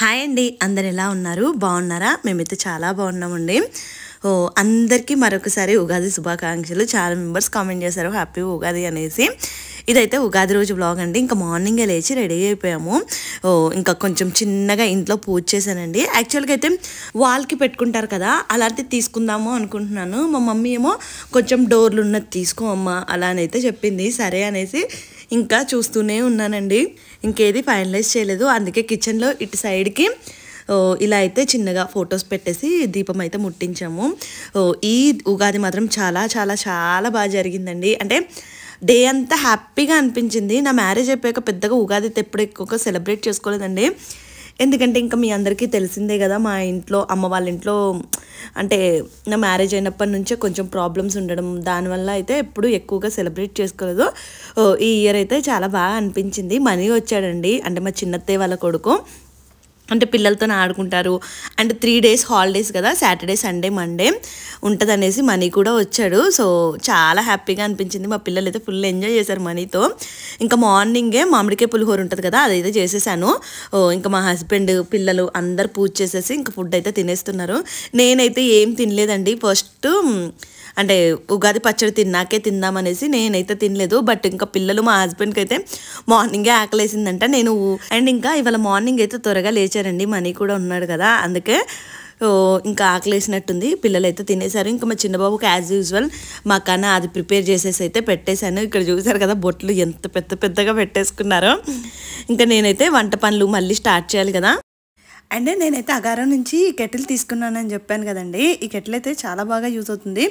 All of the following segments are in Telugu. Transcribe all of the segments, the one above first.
హాయ్ అండి, అందరు ఎలా ఉన్నారు? బాగున్నారా? మేమైతే చాలా బాగున్నామండి. అందరికీ మరొకసారి ఉగాది శుభాకాంక్షలు. చాలా మెంబర్స్ కామెంట్ చేశారు హ్యాపీ ఉగాది అనేసి. ఇదైతే ఉగాది రోజు బ్లాగ్ అండి. ఇంకా మార్నింగే లేచి రెడీ అయిపోయాము. ఇంకా కొంచెం చిన్నగా ఇంట్లో పూజ చేశానండి. యాక్చువల్గా అయితే వాల్కి పెట్టుకుంటారు కదా, అలాంటిది తీసుకుందాము అనుకుంటున్నాను. మా మమ్మీ ఏమో కొంచెం డోర్లు ఉన్నది తీసుకో అమ్మ అలానైతే చెప్పింది. సరే అనేసి ఇంకా చూస్తూనే ఉన్నానండి. ఇంకేది ఫైనలైజ్ చేయలేదు. అందుకే కిచెన్లో ఇటు సైడ్కి ఇలా అయితే చిన్నగా ఫొటోస్ పెట్టేసి దీపం అయితే ముట్టించాము. ఈ ఉగాది మాత్రం చాలా చాలా చాలా బాగా జరిగిందండి. అంటే డే అంతా హ్యాపీగా అనిపించింది. నా మ్యారేజ్ అయిపోయాక పెద్దగా ఉగాది ఎప్పుడు ఎక్కువగా సెలబ్రేట్ చేసుకోలేదండి. ఎందుకంటే ఇంకా మీ అందరికీ తెలిసిందే కదా, మా ఇంట్లో అమ్మ వాళ్ళ ఇంట్లో అంటే నా మ్యారేజ్ అయినప్పటి నుంచే కొంచెం ప్రాబ్లమ్స్ ఉండడం, దానివల్ల అయితే ఎప్పుడు ఎక్కువగా సెలబ్రేట్ చేసుకోలేదు. ఈ ఇయర్ అయితే చాలా బాగా అనిపించింది. మనీ వచ్చాడండి, అంటే మా చిన్నత్తయ్య వాళ్ళ కొడుకు. అంటే పిల్లలతో ఆడుకుంటారు అండ్ 3 days హాలిడేస్ కదా, సాటర్డే సండే మండే ఉంటుంది అనేసి మనీ కూడా వచ్చాడు. సో చాలా హ్యాపీగా అనిపించింది. మా పిల్లలు అయితే ఫుల్ ఎంజాయ్ చేశారు మనీతో. ఇంకా మార్నింగే మామిడికాయ పులిహోర ఉంటుంది కదా, అదైతే చేసేసాను. ఇంకా మా హస్బెండ్ పిల్లలు అందరు పూజ చేసేసి ఇంకా ఫుడ్ అయితే తినేస్తున్నారు. నేనైతే ఏం తినలేదండి. ఫస్ట్ అంటే ఉగాది పచ్చడి తిన్నాకే తిందామనేసి నేనైతే తినలేదు. బట్ ఇంకా పిల్లలు మా హస్బెండ్కి అయితే మార్నింగే ఆకలేసిందంట. అండ్ ఇంకా ఇవాళ మార్నింగ్ అయితే త్వరగా లేచారండి, మనీ కూడా ఉన్నాడు కదా, అందుకే ఇంకా ఆకలేసినట్టుంది. పిల్లలు అయితే తినేశారు. ఇంకా మా చిన్నబాబుకి యాజ్ యూజువల్ మా కన్నా అది ప్రిపేర్ చేసేసి అయితే పెట్టేశాను. ఇక్కడ చూసారు కదా బొట్లు ఎంత పెద్ద పెద్దగా పెట్టేసుకున్నారో. ఇంకా నేనైతే వంట పనులు మళ్ళీ స్టార్ట్ చేయాలి కదా. అండ్ నేనైతే అగారం నుంచి ఈ కెటిల్ తీసుకున్నానని చెప్పాను కదండి. ఈ కెటిల్ అయితే చాలా బాగా యూజ్ అవుతుంది.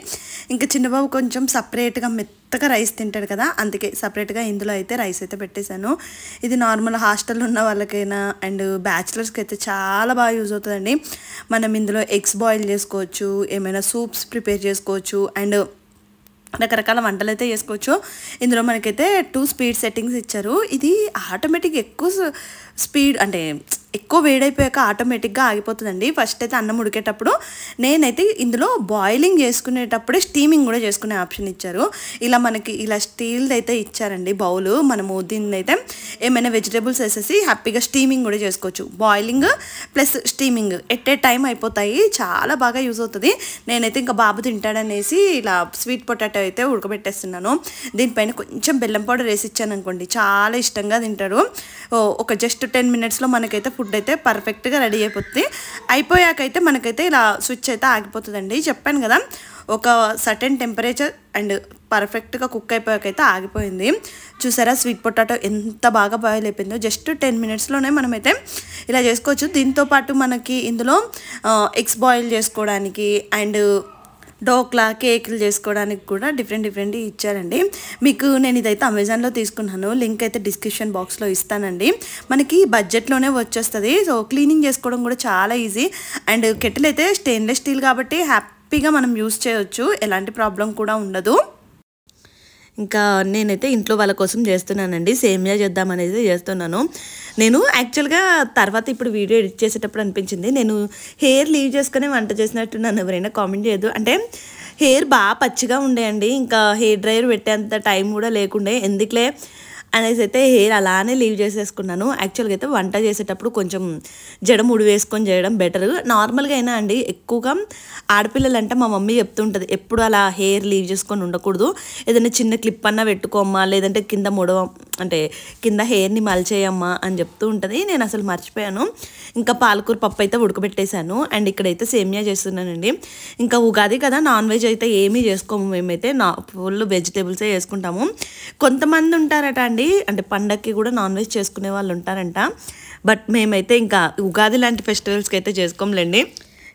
ఇంకా చిన్నబాబు కొంచెం సపరేట్గా మెత్తగా రైస్ తింటాడు కదా, అందుకే సపరేట్గా ఇందులో అయితే రైస్ అయితే పెట్టేశాను. ఇది నార్మల్ హాస్టల్లో ఉన్న వాళ్ళకైనా అండ్ బ్యాచిలర్స్కి అయితే చాలా బాగా యూజ్ అవుతుందండి. మనం ఇందులో ఎగ్స్ బాయిల్ చేసుకోవచ్చు, ఏమైనా సూప్స్ ప్రిపేర్ చేసుకోవచ్చు అండ్ రకరకాల వంటలు అయితే చేసుకోవచ్చు. ఇందులో మనకైతే 2 స్పీడ్ సెట్టింగ్స్ ఇచ్చారు. ఇది ఆటోమేటిక్ ఎక్కువ స్పీడ్ అంటే ఎక్కువ వేడైపోయాక ఆటోమేటిక్గా ఆగిపోతుందండి. ఫస్ట్ అయితే అన్నం ఉడికేటప్పుడు నేనైతే ఇందులో బాయిలింగ్ చేసుకునేటప్పుడే స్టీమింగ్ కూడా చేసుకునే ఆప్షన్ ఇచ్చారు. ఇలా మనకి ఇలా స్టీల్ది అయితే ఇచ్చారండి బౌలు. మనము దీన్ని అయితే ఏమైనా వెజిటేబుల్స్ వేసేసి హ్యాపీగా స్టీమింగ్ కూడా చేసుకోవచ్చు. Boiling plus steaming at a time అయిపోతాయి. చాలా బాగా యూజ్ అవుతుంది. నేనైతే ఇంకా బాబు తింటాడనేసి ఇలా స్వీట్ పొటాటో అయితే ఉడకబెట్టేస్తున్నాను. దీనిపైన కొంచెం బెల్లం పౌడర్ వేసి ఇచ్చాను అనుకోండి, చాలా ఇష్టంగా తింటాడు. ఒక జస్ట్ 10 minutesలో మనకైతే ఫుడ్ అయితే పర్ఫెక్ట్గా రెడీ అయిపోతుంది. అయిపోయాకైతే మనకైతే ఇలా స్విచ్ అయితే ఆగిపోతుందండి. చెప్పాను కదా, ఒక సర్టెన్ టెంపరేచర్ అండ్ పర్ఫెక్ట్గా కుక్ అయిపోయాకైతే ఆగిపోయింది. చూసారా స్వీట్ పొటాటో ఎంత బాగా బాయిల్ అయిపోయిందో. జస్ట్ 10 minutesలోనే మనమైతే ఇలా చేసుకోవచ్చు. దీంతోపాటు మనకి ఇందులో ఎగ్స్ బాయిల్ చేసుకోవడానికి అండ్ డోక్లా కేకులు చేసుకోవడానికి కూడా డిఫరెంట్ ఇచ్చారండి. మీకు నేను ఇదైతే అమెజాన్లో తీసుకున్నాను. లింక్ అయితే డిస్క్రిప్షన్ బాక్స్లో ఇస్తానండి. మనకి బడ్జెట్లోనే వచ్చేస్తుంది. సో క్లీనింగ్ చేసుకోవడం కూడా చాలా ఈజీ. అండ్ కెటిల్ అయితే స్టెయిన్లెస్ స్టీల్ కాబట్టి హ్యాపీగా మనం యూస్ చేయొచ్చు, ఎలాంటి ప్రాబ్లం కూడా ఉండదు. ఇంకా నేనైతే ఇంట్లో వాళ్ళ కోసం చేస్తున్నానండి. సేమియా చేద్దామనేది చేస్తున్నాను. నేను యాక్చువల్గా తర్వాత ఇప్పుడు వీడియో ఎడిట్ చేసేటప్పుడు అనిపించింది, నేను హెయిర్ లీవ్ చేసుకునే వంట చేసినట్టు నన్ను ఎవరైనా కామెంట్ చేయదు. అంటే హెయిర్ బాగా పచ్చిగా ఉండేయండి. ఇంకా హెయిర్ డ్రైయర్ పెట్టేంత టైం కూడా లేకుండే, ఎందుకులే అనేసి అయితే హెయిర్ అలానే లీవ్ చేసేసుకున్నాను. యాక్చువల్గా అయితే వంట చేసేటప్పుడు కొంచెం జడ ముడి వేసుకొని చేయడం బెటర్. నార్మల్గా అయినా అండి ఎక్కువగా ఆడపిల్లలు అంటే మా మమ్మీ చెప్తుంటుంది, ఎప్పుడు అలా హెయిర్ లీవ్ చేసుకొని ఉండకూడదు, ఏదైనా చిన్న క్లిప్ అన్నా పెట్టుకోమ్మా, లేదంటే కింద అంటే కింద హెయిర్ని మలిచేయమ్మా అని చెప్తూ ఉంటుంది. నేను అసలు మర్చిపోయాను. ఇంకా పాలకూర పప్పు అయితే ఉడకబెట్టేశాను అండ్ ఇక్కడైతే సేమియా చేస్తున్నానండి. ఇంకా ఉగాది కదా, నాన్ వెజ్ అయితే ఏమీ చేసుకోము. మేమైతే ఫుల్ వెజిటేబుల్సే చేసుకుంటాము. కొంతమంది ఉంటారట అండి, అంటే పండగకి కూడా నాన్ వెజ్ చేసుకునే వాళ్ళు ఉంటారంట. బట్ మేమైతే ఇంకా ఉగాది లాంటి ఫెస్టివల్స్కి అయితే చేసుకోంలేండి.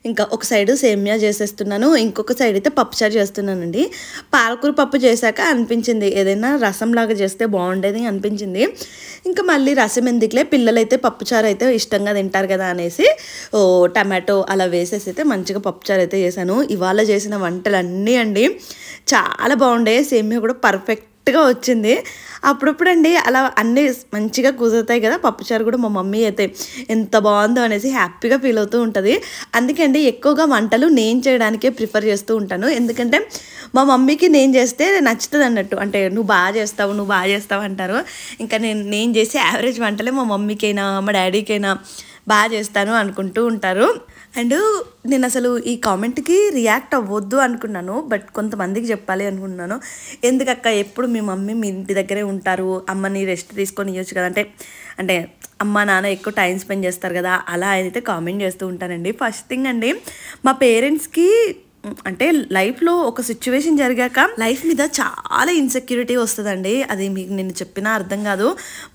ఇంకా ఒక సైడు సేమియా చేసేస్తున్నాను, ఇంకొక సైడ్ అయితే పప్పుచారు చేస్తున్నానండి. పాలకూర పప్పు చేశాక అనిపించింది ఏదైనా రసంలాగా చేస్తే బాగుండేది అనిపించింది. ఇంకా మళ్ళీ రసం ఎందుకులే, పిల్లలైతే పప్పుచారు అయితే ఇష్టంగా తింటారు కదా అనేసి టమాటో అలా వేసేసి అయితే మంచిగా పప్పుచారు అయితే చేశాను. ఇవాళ చేసిన వంటలన్నీ అండి చాలా బాగుండే. సేమియా కూడా పర్ఫెక్ట్గా వచ్చింది. అప్పుడప్పుడు అండి అలా అన్నీ మంచిగా కుదురుతాయి కదా. పప్పుచారు కూడా మా మమ్మీ అయితే ఎంత బాగుందో అనేసి హ్యాపీగా ఫీల్ అవుతూ ఉంటుంది. అందుకండి ఎక్కువగా వంటలు నేను చేయడానికే ప్రిఫర్ చేస్తూ ఉంటాను. ఎందుకంటే మా మమ్మీకి నేను చేస్తే నచ్చుతుంది అన్నట్టు, అంటే నువ్వు బాగా చేస్తావు అంటారు. ఇంకా నేను చేసే యావరేజ్ వంటలే మా మమ్మీకైనా మా డాడీకైనా బాగా చేస్తాను అనుకుంటూ ఉంటారు. అండ్ నేను అసలు ఈ కామెంట్కి రియాక్ట్ అవ్వద్దు అనుకున్నాను, బట్ కొంతమందికి చెప్పాలి అనుకున్నాను. ఎందుకక్క ఎప్పుడు మీ మమ్మీ మీ ఇంటి దగ్గరే ఉంటారు, అమ్మని రెస్ట్ తీసుకొని ఇవ్వచ్చు కదా అంటే అమ్మ నాన్న ఎక్కువ టైం స్పెండ్ చేస్తారు కదా, అలా అయితే కామెంట్ చేస్తూ ఉంటానండి. ఫస్ట్ థింగ్ అండి, మా పేరెంట్స్కి అంటే లైఫ్లో ఒక సిచ్యువేషన్ జరిగాక లైఫ్ మీద చాలా ఇన్సెక్యూరిటీ వస్తుందండి. అది మీకు నేను చెప్పినా అర్థం కాదు.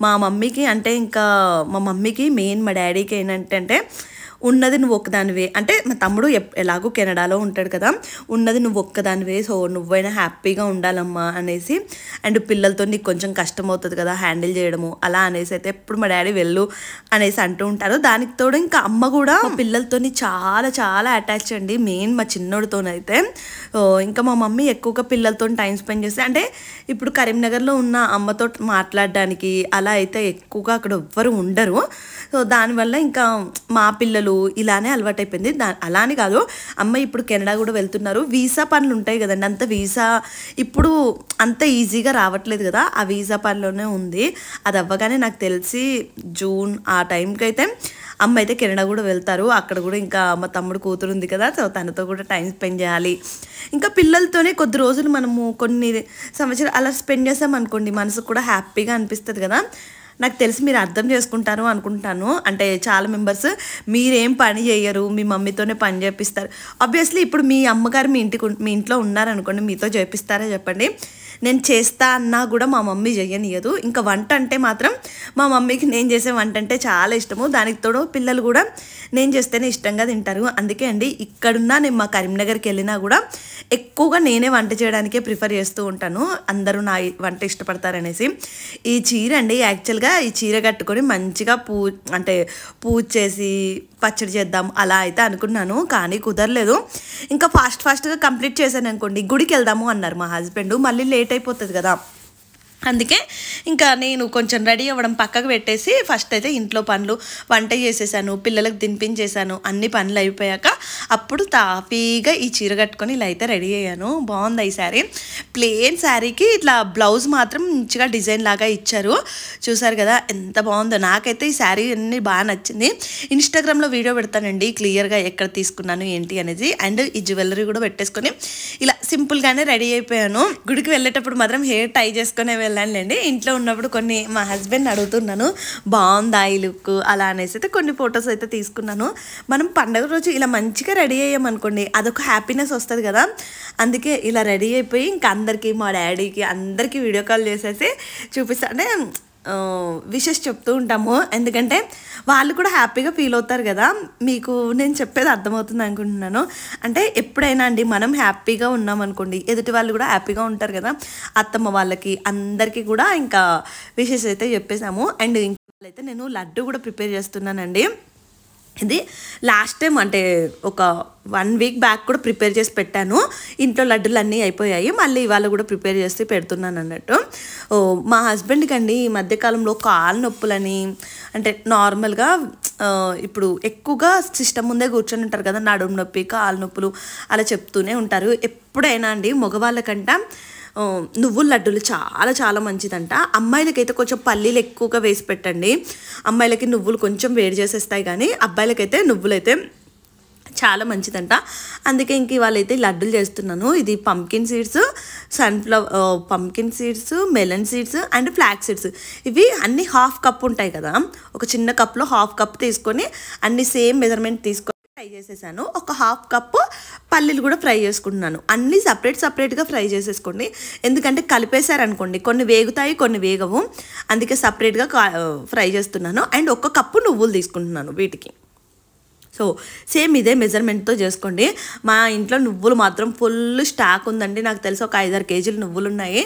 మా మమ్మీకి అంటే ఇంకా మా మమ్మీకి మెయిన్ మా డాడీకి ఏంటంటే ఉన్నది నువ్వు ఒక్కదానివే, అంటే మా తమ్ముడు ఎలాగో కెనడాలో ఉంటాడు కదా, ఉన్నది నువ్వు ఒక్కదానివే, సో నువ్వైనా హ్యాపీగా ఉండాలమ్మా అనేసి. అండ్ పిల్లలతో నీకు కొంచెం కష్టం అవుతుంది కదా హ్యాండిల్ చేయడము, అలా అనేసి అయితే ఎప్పుడు మా డాడీ వెళ్ళు అనేసి అంటూ ఉంటారు. దానికి తోడు ఇంకా అమ్మ కూడా పిల్లలతో చాలా చాలా అటాచ్ అండి, మెయిన్ మా చిన్నోడితోనైతే. ఇంకా మా మమ్మీ ఎక్కువగా పిల్లలతో టైం స్పెండ్ చేస్తే, అంటే ఇప్పుడు కరీంనగర్లో ఉన్న అమ్మతో మాట్లాడడానికి అలా అయితే ఎక్కువగా అక్కడ ఎవ్వరు ఉండరు. సో దానివల్ల ఇంకా మా పిల్లలు ఇలానే అలవాటైపోయింది. అలానే కాదు, అమ్మ ఇప్పుడు కెనడా కూడా వెళ్తున్నారు. వీసా పనులు ఉంటాయి కదండి, అంత వీసా ఇప్పుడు అంత ఈజీగా రావట్లేదు కదా, ఆ వీసా పనిలోనే ఉంది. అది అవ్వగానే నాకు తెలిసి జూన్ ఆ టైంకి అయితే అమ్మ అయితే కెనడా కూడా వెళ్తారు. అక్కడ కూడా ఇంకా మా తమ్ముడు కూతురు ఉంది కదా, సో తనతో కూడా టైం స్పెండ్ చేయాలి. ఇంకా పిల్లలతోనే కొద్ది రోజులు మనము కొన్ని సంవత్సరాలు అలా స్పెండ్ చేసాం అనుకోండి, మనసు కూడా హ్యాపీగా అనిపిస్తుంది కదా. నాకు తెలిసి మీరు అర్థం చేసుకుంటారు అనుకుంటాను. అంటే చాలా మెంబర్స్ మీరేం పని చేయరు, మీ మమ్మీతోనే పని చేపిస్తారు. ఆబ్వియస్లీ ఇప్పుడు మీ అమ్మగారు మీ ఇంట్లో ఉన్నారనుకోండి, మీతో చేపిస్తారా చెప్పండి. నేను చేస్తా అన్నా కూడా మా మమ్మీ చేయనియదు. ఇంకా వంట అంటే మాత్రం మా మమ్మీకి నేను చేసే వంట అంటే చాలా ఇష్టము. దానికి తోడు పిల్లలు కూడా నేను చేస్తేనే ఇష్టంగా తింటారు. అందుకే అండి ఇక్కడున్నా నేను మా కరీంనగర్కి వెళ్ళినా కూడా ఎక్కువగా నేనే వంట చేయడానికే ప్రిఫర్ చేస్తూ ఉంటాను, అందరూ నా వంట ఇష్టపడతారనేసి. ఈ చీర అండి, యాక్చువల్గా ఈ చీర కట్టుకొని మంచిగా పూజ చేసి పచ్చడి చేద్దాం అలా అయితే అనుకున్నాను, కానీ కుదరలేదు. ఇంకా ఫాస్ట్గా కంప్లీట్ చేశాను అనుకోండి, గుడికి వెళ్దాము అన్నారు మా హస్బెండ్, మళ్ళీ లేట్ అయిపోతుంది కదా. అందుకే ఇంకా నేను కొంచెం రెడీ అవ్వడం పక్కకు పెట్టేసి ఫస్ట్ అయితే ఇంట్లో పనులు వంట చేసేసాను, పిల్లలకు తినిపించేసాను. అన్ని పనులు అయిపోయాక అప్పుడు తాపీగా ఈ చీర కట్టుకొని ఇలా అయితే రెడీ అయ్యాను. బాగుంది ఈ శారీ. ప్లెయిన్ శారీకి ఇట్లా బ్లౌజ్ మాత్రం మంచిగా డిజైన్ లాగా ఇచ్చారు, చూసారు కదా ఎంత బాగుందో. నాకైతే ఈ శారీ అన్ని బాగా నచ్చింది. ఇన్స్టాగ్రామ్లో వీడియో పెడతానండి క్లియర్గా ఎక్కడ తీసుకున్నాను ఏంటి అనేది. అండ్ ఈ జ్యువెలరీ కూడా పెట్టేసుకొని ఇలా సింపుల్గానే రెడీ అయిపోయాను. గుడికి వెళ్ళేటప్పుడు మాత్రం హెయిర్ టై చేసుకునే వెళ్ళండి. ఇంట్లో ఉన్నప్పుడు కొన్ని మా హస్బెండ్ అడుగుతున్నాను బాగుందా ఈ లుక్ అలా అనేసి అయితే కొన్ని ఫొటోస్ అయితే తీసుకున్నాను. మనం పండుగ రోజు ఇలా మంచిగా రెడీ అయ్యామనుకోండి, అదొక హ్యాపీనెస్ వస్తుంది కదా. అందుకే ఇలా రెడీ అయిపోయి ఇంకా అందరికీ మా డాడీకి అందరికీ వీడియో కాల్ చేసేసి చూపిస్తా, అంటే విషెస్ చెప్తూ ఉంటాము. ఎందుకంటే వాళ్ళు కూడా హ్యాపీగా ఫీల్ అవుతారు కదా. మీకు నేను చెప్పేది అర్థమవుతుంది అనుకుంటున్నాను. అంటే ఎప్పుడైనా అండి మనం హ్యాపీగా ఉన్నాం అనుకోండి, ఎదుటి వాళ్ళు కూడా హ్యాపీగా ఉంటారు కదా. అత్తమ్మ వాళ్ళకి అందరికీ కూడా ఇంకా విషెస్ అయితే చెప్పేసాము. అండ్ ఇంకైతే నేను లడ్డు కూడా ప్రిపేర్ చేస్తున్నానండి. ఇది లాస్ట్ టైం అంటే ఒక 1 వీక్ బ్యాక్ కూడా ప్రిపేర్ చేసి పెట్టాను. ఇంట్లో లడ్డులు అన్నీ అయిపోయాయి, మళ్ళీ ఇవాళ కూడా ప్రిపేర్ చేసి పెడుతున్నాను అన్నట్టు. మా హస్బెండ్కి అండి ఈ మధ్యకాలంలో కాలు నొప్పులని, అంటే నార్మల్గా ఇప్పుడు ఎక్కువగా సిస్టమ్ ముందే కూర్చొని ఉంటారు కదా, నడుము నొప్పి కాలు నొప్పులు అలా చెప్తూనే ఉంటారు. ఎప్పుడైనా అండి మగవాళ్ళకంట నువ్వుల లడ్డూలు చాలా చాలా మంచిదంట. అమ్మాయిలకైతే కొంచెం పల్లీలు ఎక్కువగా వేసి పెట్టండి, అమ్మాయిలకి నువ్వులు కొంచెం వేడి చేసేస్తాయి, కానీ అబ్బాయిలకైతే నువ్వులైతే చాలా మంచిదంట. అందుకే ఇంక ఇవాళైతే లడ్డూలు చేస్తున్నాను. ఇది pumpkin seeds, pumpkin seeds, melon seeds and flax seeds. ఇవి అన్ని 1/2 కప్ ఉంటాయి కదా, ఒక చిన్న కప్లో 1/2 కప్ తీసుకొని అన్ని సేమ్ మెజర్మెంట్ తీసుకొని ఫ్రై చేసేసాను. ఒక 1/2 కప్పు పల్లీలు కూడా ఫ్రై చేసుకుంటున్నాను. అన్నీ సపరేట్గా ఫ్రై చేసేసుకోండి, ఎందుకంటే కలిపేశారనుకోండి కొన్ని వేగుతాయి కొన్ని వేగవు. అందుకే సపరేట్గా ఫ్రై చేస్తున్నాను. అండ్ 1 కప్పు నువ్వులు తీసుకుంటున్నాను వీటికి. సో సేమ్ ఇదే మెజర్మెంట్తో చేసుకోండి. మా ఇంట్లో నువ్వులు మాత్రం ఫుల్ స్టాక్ ఉందండి, నాకు తెలిసి ఒక 5-6 కేజీలు నువ్వులు ఉన్నాయి.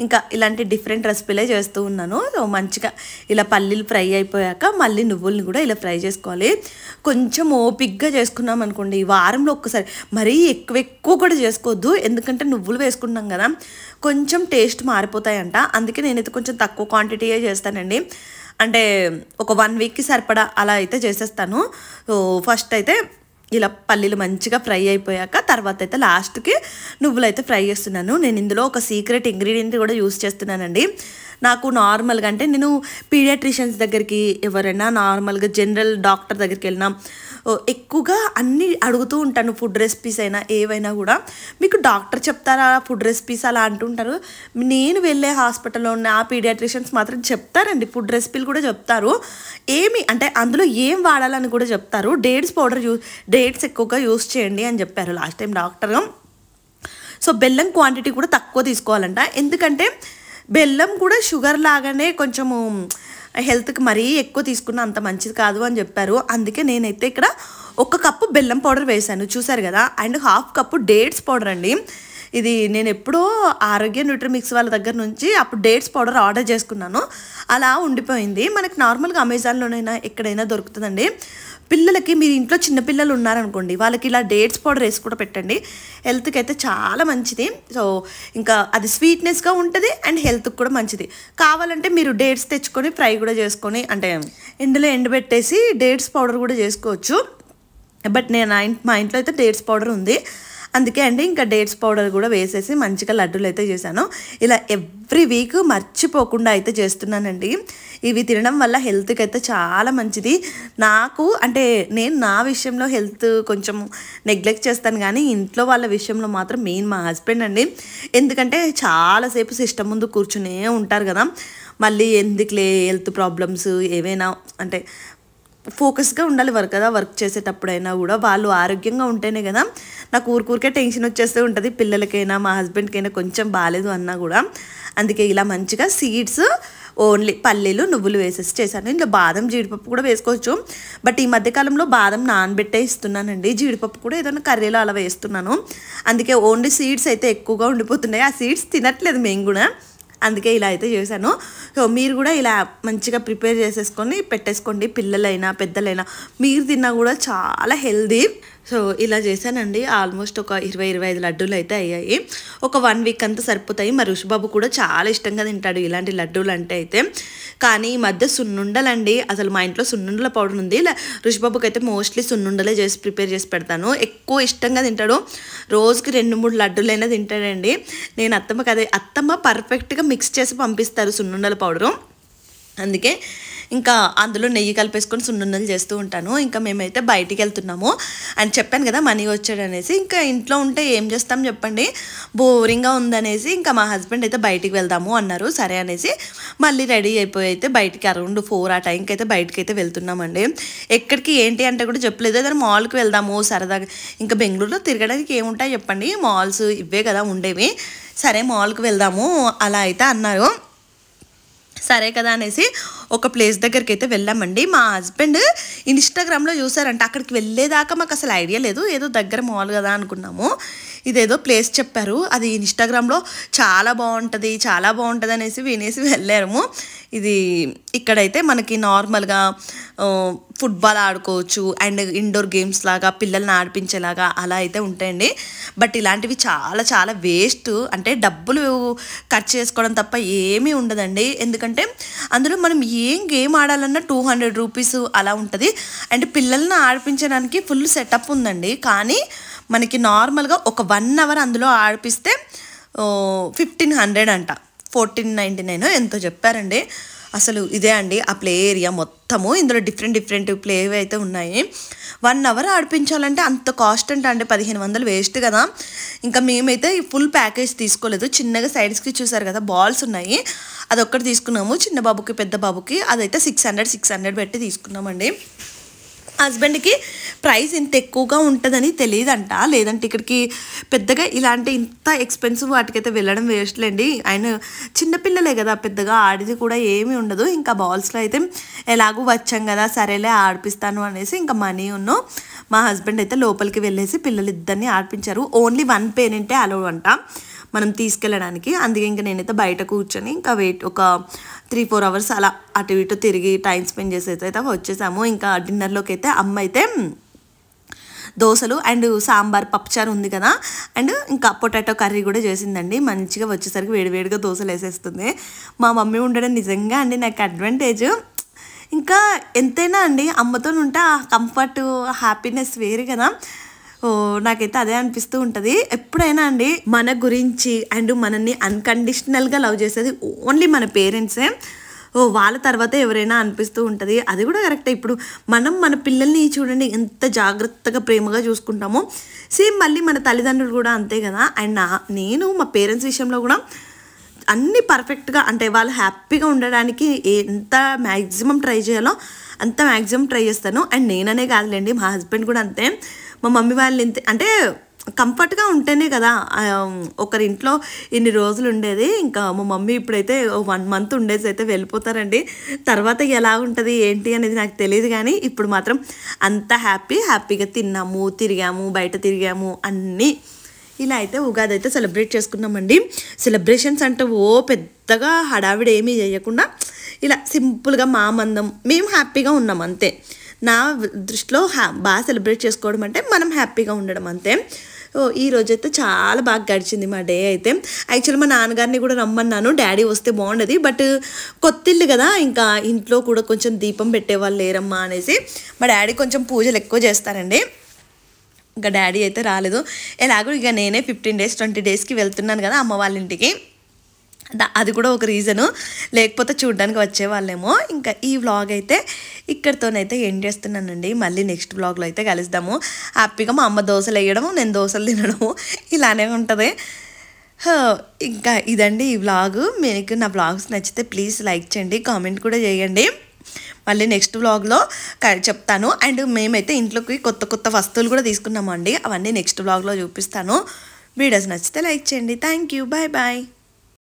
ఇంకా ఇలాంటి డిఫరెంట్ రెసిపీలే చేస్తూ ఉన్నాను. సో మంచిగా ఇలా పల్లీలు ఫ్రై అయిపోయాక మళ్ళీ నువ్వుల్ని కూడా ఇలా ఫ్రై చేసుకోవాలి. కొంచెం ఓపిక్గా చేసుకున్నాం అనుకోండి, వారంలో ఒక్కసారి, మరీ ఎక్కువ కూడా చేసుకోవద్దు, ఎందుకంటే నువ్వులు వేసుకున్నాం కదా కొంచెం టేస్ట్ మారిపోతాయంట. అందుకే నేనైతే కొంచెం తక్కువ క్వాంటిటీయే చేస్తానండి, అంటే ఒక 1 వీక్కి సరిపడా అలా అయితే చేసేస్తాను. సో ఫస్ట్ అయితే ఇలా పల్లీలు మంచిగా ఫ్రై అయిపోయాక తర్వాత అయితే లాస్ట్కి నువ్వులు అయితే ఫ్రై చేస్తున్నాను. నేను ఇందులో ఒక సీక్రెట్ ఇంగ్రీడియంట్ కూడా యూస్ చేస్తున్నానండి. నాకు నార్మల్గా అంటే నేను పీడియాట్రిషియన్స్ దగ్గరికి ఎవరైనా నార్మల్గా జనరల్ డాక్టర్ దగ్గరికి వెళ్ళినా ఎక్కువగా అన్నీ అడుగుతూ ఉంటాను. ఫుడ్ రెసిపీస్ అయినా ఏవైనా కూడా మీకు డాక్టర్ చెప్తారా ఫుడ్ రెసిపీస్ అలా అంటుంటారు. నేను వెళ్ళే హాస్పిటల్లో ఉన్న ఆ పీడియాట్రిషియన్స్ మాత్రం చెప్తారండి, ఫుడ్ రెసిపీలు కూడా చెప్తారు. ఏమి అంటే అందులో ఏం వాడాలని కూడా చెప్తారు. డేట్స్ ఎక్కువగా యూస్ చేయండి అని చెప్పారు లాస్ట్ టైం డాక్టర్. సో బెల్లం క్వాంటిటీ కూడా తక్కువ తీసుకోవాలంట, ఎందుకంటే బెల్లం కూడా షుగర్ లాగానే కొంచెము హెల్త్కి మరీ ఎక్కువ తీసుకున్న అంత మంచిది కాదు అని చెప్పారు. అందుకే నేనైతే ఇక్కడ 1 కప్పు బెల్లం పౌడర్ వేసాను చూసారు కదా, అండ్ 1/2 కప్పు డేట్స్ పౌడర్ అండి. ఇది నేను ఎప్పుడో ఆరోగ్య న్యూట్రిమిక్స్ వాళ్ళ దగ్గర నుంచి అప్పుడు డేట్స్ పౌడర్ ఆర్డర్ చేసుకున్నాను, అలా ఉండిపోయింది. మనకి నార్మల్గా అమెజాన్లోనైనా ఎక్కడైనా దొరుకుతుందండి. పిల్లలకి మీరు ఇంట్లో చిన్నపిల్లలు ఉన్నారనుకోండి, వాళ్ళకి ఇలా డేట్స్ పౌడర్ వేసి కూడా పెట్టండి, హెల్త్కి అయితే చాలా మంచిది. సో ఇంకా అది స్వీట్నెస్గా ఉంటుంది అండ్ హెల్త్కి కూడా మంచిది. కావాలంటే మీరు డేట్స్ తెచ్చుకొని ఫ్రై కూడా చేసుకొని అంటే ఎండలో ఎండబెట్టేసి డేట్స్ పౌడర్ కూడా చేసుకోవచ్చు. బట్ మా ఇంట్లో అయితే డేట్స్ పౌడర్ ఉంది, అందుకే అండి ఇంకా డేట్స్ పౌడర్ కూడా వేసేసి మంచిగా లడ్డూలు అయితే చేశాను. ఇలా ఎవ్రీ వీక్ మర్చిపోకుండా అయితే చేస్తున్నానండి. ఇవి తినడం వల్ల హెల్త్కి అయితే చాలా మంచిది. నాకు అంటే నేను నా విషయంలో హెల్త్ కొంచెం నెగ్లెక్ట్ చేస్తాను, కానీ ఇంట్లో వాళ్ళ విషయంలో మాత్రం మెయిన్ మా హస్బెండ్ అండి. ఎందుకంటే చాలాసేపు సిస్టమ్ ముందు కూర్చునే ఉంటారు కదా, మళ్ళీ ఎందుకులే హెల్త్ ప్రాబ్లమ్స్ ఏవైనా అంటే ఫోకస్గా ఉండాలి వర్క్ చేసేటప్పుడైనా కూడా. వాళ్ళు ఆరోగ్యంగా ఉంటేనే కదా, నాకు ఊరికే టెన్షన్ వచ్చేస్తూ ఉంటుంది, పిల్లలకైనా మా హస్బెండ్కైనా కొంచెం బాగాలేదు అన్నా కూడా. అందుకే ఇలా మంచిగా సీడ్స్ ఓన్లీ పల్లీలు నువ్వులు వేసేసి చేశాను. ఇంట్లో బాదం జీడిపప్పు కూడా వేసుకోవచ్చు, బట్ ఈ మధ్యకాలంలో బాదం నానబెట్టే ఇస్తున్నానండి. జీడిపప్పు కూడా ఏదైనా కర్రీలో అలా వేస్తున్నాను, అందుకే ఓన్లీ సీడ్స్ అయితే ఎక్కువగా ఉండిపోతున్నాయి. ఆ సీడ్స్ తినట్లేదు మేము కూడా, అందుకే ఇలా అయితే చేశాను. సో మీరు కూడా ఇలా మంచిగా ప్రిపేర్ చేసేసుకొని పెట్టేసుకోండి, పిల్లలైనా పెద్దలైనా మీరు తిన్నా కూడా చాలా హెల్దీ. సో ఇలా చేశానండి. ఆల్మోస్ట్ ఒక 20-25 లడ్డూలు అయితే అయ్యాయి. ఒక 1 వీక్ అంతా సరిపోతాయి. మా ఋషిబాబు కూడా చాలా ఇష్టంగా తింటాడు ఇలాంటి లడ్డూలు అంటే అయితే. కానీ ఈ మధ్య సున్నుండలండి, అసలు మా ఇంట్లో సున్నుండల పౌడర్ ఉంది. ఋషిబాబుకి అయితే మోస్ట్లీ సున్నుండలే ప్రిపేర్ చేసి పెడతాను, ఎక్కువ ఇష్టంగా తింటాడు. రోజుకి 2-3 లడ్డూలైనా తింటాడండి. నేను అత్తమ్మ పర్ఫెక్ట్గా మిక్స్ చేసి పంపిస్తారు సున్నుండల పౌడరు, అందుకే ఇంకా అందులో నెయ్యి కలిపేసుకొని సున్నుండలు చేస్తూ ఉంటాను. ఇంకా మేమైతే బయటికి వెళ్తున్నాము అని చెప్పాను కదా, మనీ వచ్చాడనేసి. ఇంకా ఇంట్లో ఉంటే ఏం చేస్తాం చెప్పండి, బోరింగ్గా ఉందనేసి ఇంకా మా హస్బెండ్ అయితే బయటికి వెళ్దాము అన్నారు. సరే అనేసి మళ్ళీ రెడీ అయిపోయి అయితే బయటికి అరౌండ్ 4 ఆ టైంకి అయితే బయటికి అయితే వెళ్తున్నామండి. ఎక్కడికి ఏంటి అంటే కూడా చెప్పలేదు, ఏదైనా మాల్కి వెళ్దాము సరదాగా. ఇంకా బెంగళూరులో తిరగడానికి ఏముంటాయి చెప్పండి, మాల్స్ ఇవే కదా ఉండేవి. సరే మాల్కి వెళ్దాము అలా అయితే అన్నారు. సరే కదా అనేసి ఒక ప్లేస్ దగ్గరికి అయితే వెళ్ళామండి. మా హస్బెండ్ ఇన్స్టాగ్రామ్లో చూసారంట, అక్కడికి వెళ్ళేదాకా మాకు అసలు ఐడియా లేదు, ఏదో దగ్గర మాల్ కదా అనుకున్నాము. ఇదేదో ప్లేస్ చెప్పారు, అది ఇన్స్టాగ్రామ్లో చాలా బాగుంటుంది అనేసి వినేసి వెళ్ళాము. ఇది ఇక్కడైతే మనకి నార్మల్గా ఫుట్బాల్ ఆడుకోవచ్చు అండ్ ఇండోర్ గేమ్స్ లాగా పిల్లల్ని ఆడిపించేలాగా అలా అయితే ఉంటాయండి. బట్ ఇలాంటివి చాలా చాలా వేస్ట్, అంటే డబ్బులు ఖర్చు చేసుకోవడం తప్ప ఏమీ ఉండదండి. ఎందుకంటే అందులో మనం ఏం గేమ్ ఆడాలన్నా 200 రూపీస్ అలా ఉంటుంది. అండ్ పిల్లల్ని ఆడిపించడానికి ఫుల్ సెటప్ ఉందండి, కానీ మనకి నార్మల్గా ఒక 1 అవర్ అందులో ఆడిపిస్తే 1500 అంట, 1499 ఎంతో చెప్పారండి. అసలు ఇదే అండి ఆ ప్లే ఏరియా మొత్తము. ఇందులో డిఫరెంట్ ప్లే అయితే ఉన్నాయి. 1 అవర్ ఆడిపించాలంటే అంత కాస్ట్ అంటే 1500 వేస్ట్ కదా. ఇంకా మేమైతే ఈ ఫుల్ ప్యాకేజ్ తీసుకోలేదు, చిన్నగా సైడ్స్కి చూసారు కదా బాల్స్ ఉన్నాయి, అదొక్కటి తీసుకున్నాము. చిన్న బాబుకి పెద్ద బాబుకి అదైతే 600 పెట్టి తీసుకున్నామండి. హస్బెండ్కి ప్రైస్ ఇంత ఎక్కువగా ఉంటుందని తెలియదంట, లేదంటే ఇక్కడికి పెద్దగా ఇలాంటి ఇంత ఎక్స్పెన్సివ్ వాటికైతే వెళ్ళడం వేస్ట్లేండి. ఆయన చిన్నపిల్లలే కదా, పెద్దగా ఆడిది కూడా ఏమీ ఉండదు. ఇంకా బాల్స్లో అయితే ఎలాగూ వచ్చాం కదా సరేలే ఆడిపిస్తాను అనేసి ఇంకా మనీ మా హస్బెండ్ అయితే లోపలికి వెళ్ళేసి పిల్లలిద్దరిని ఆడిపించారు. ఓన్లీ 1 పేరెంటే అలౌ అంట మనం తీసుకెళ్ళడానికి. అందుకే ఇంకా నేనైతే బయట కూర్చొని ఇంకా ఒక 3-4 అవర్స్ అలా అటు ఇటు తిరిగి టైం స్పెండ్ చేసి అయితే వచ్చేసాము. ఇంకా డిన్నర్లోకి అయితే అమ్మ అయితే దోశలు అండ్ సాంబార్ పప్పుచారు ఉంది కదా, అండ్ ఇంకా పొటాటో కర్రీ కూడా చేసిందండి. మంచిగా వచ్చేసరికి వేడివేడిగా దోశలు వేసేస్తుంది. మా మమ్మీ ఉండడం నిజంగా అండి నాకు అడ్వాంటేజ్. ఇంకా ఎంతైనా అండి అమ్మతో ఉంటే ఆ కంఫర్ట్ హ్యాపీనెస్ వేరు కదా. నాకైతే అదే అనిపిస్తూ ఉంటుంది ఎప్పుడైనా అండి. మన గురించి అండ్ మనల్ని అన్కండిషనల్గా లవ్ చేసేది ఓన్లీ మన పేరెంట్సే. వాళ్ళ తర్వాత ఎవరైనా అనిపిస్తూ ఉంటుంది. అది కూడా కరెక్టే. ఇప్పుడు మనం మన పిల్లల్ని చూడండి ఎంత జాగ్రత్తగా ప్రేమగా చూసుకుంటామో, సేమ్ మళ్ళీ మన తల్లిదండ్రులు కూడా అంతే కదా. అండ్ నేను మా పేరెంట్స్ విషయంలో కూడా అన్నీ పర్ఫెక్ట్గా, అంటే వాళ్ళు హ్యాపీగా ఉండడానికి ఎంత మ్యాక్సిమం ట్రై చేయాలో అంత మ్యాక్సిమం ట్రై చేస్తాను. అండ్ నేననే కాదులేండి, మా హస్బెండ్ కూడా అంతే. మా మమ్మీ వాళ్ళు ఇంతే. అంటే కంఫర్ట్గా ఉంటేనే కదా ఒకరింట్లో ఇన్ని రోజులు ఉండేది. ఇంకా మా మమ్మీ ఇప్పుడైతే 1 మంత్ ఉండేసి అయితే వెళ్ళిపోతారండి. తర్వాత ఎలా ఉంటుంది ఏంటి అనేది నాకు తెలియదు, కానీ ఇప్పుడు మాత్రం అంత హ్యాపీగా తిన్నాము, తిరిగాము, బయట తిరిగాము అన్నీ. ఇలా అయితే ఉగాది అయితే సెలబ్రేట్ చేసుకున్నామండి. సెలబ్రేషన్స్ అంటే పెద్దగా హడావిడి ఏమీ చేయకుండా ఇలా సింపుల్గా మా మందం మేము హ్యాపీగా ఉన్నాం అంతే. నా దృష్టిలో బాగా సెలబ్రేట్ చేసుకోవడం అంటే మనం హ్యాపీగా ఉండడం అంతే. ఈ రోజైతే చాలా బాగా గడిచింది మా డే అయితే. యాక్చువల్లీ మా నాన్నగారిని కూడా రమ్మన్నాను, డాడీ వస్తే బాగుండదు, బట్ కొత్త ఇల్లు కదా, ఇంకా ఇంట్లో కూడా కొంచెం దీపం పెట్టేవాళ్ళు లేరమ్మా అనేసి. మా డాడీ కొంచెం పూజలు ఎక్కువ చేస్తారండి. ఇంకా డాడీ అయితే రాలేదు. ఎలాగో ఇక నేనే 15 days 20 daysకి వెళ్తున్నాను కదా అమ్మ వాళ్ళ ఇంటికి, అది కూడా ఒక రీజను. లేకపోతే చూడ్డానికి వచ్చేవాళ్ళేమో. ఇంకా ఈ వ్లాగ్ అయితే ఇక్కడితోనైతే ఎండ్ చేస్తున్నానండి. మళ్ళీ నెక్స్ట్ వ్లాగ్లో అయితే కలుద్దాము. హ్యాపీగా మా అమ్మ దోశలు వేయడము, నేను దోశలు తినడము ఇలానే ఉంటుంది. ఇంకా ఇదండి ఈ వ్లాగ్. మీకు నా వ్లాగ్స్ నచ్చితే ప్లీజ్ లైక్ చేయండి, కామెంట్ కూడా చేయండి. మళ్ళీ నెక్స్ట్ వ్లాగ్లో చెప్తాను. అండ్ మేమైతే ఇంట్లోకి కొత్త వస్తువులు కూడా తీసుకున్నాము అండి. అవన్నీ నెక్స్ట్ వ్లాగ్లో చూపిస్తాను. వీడియోస్ నచ్చితే లైక్ చేయండి. Thank you. Bye bye.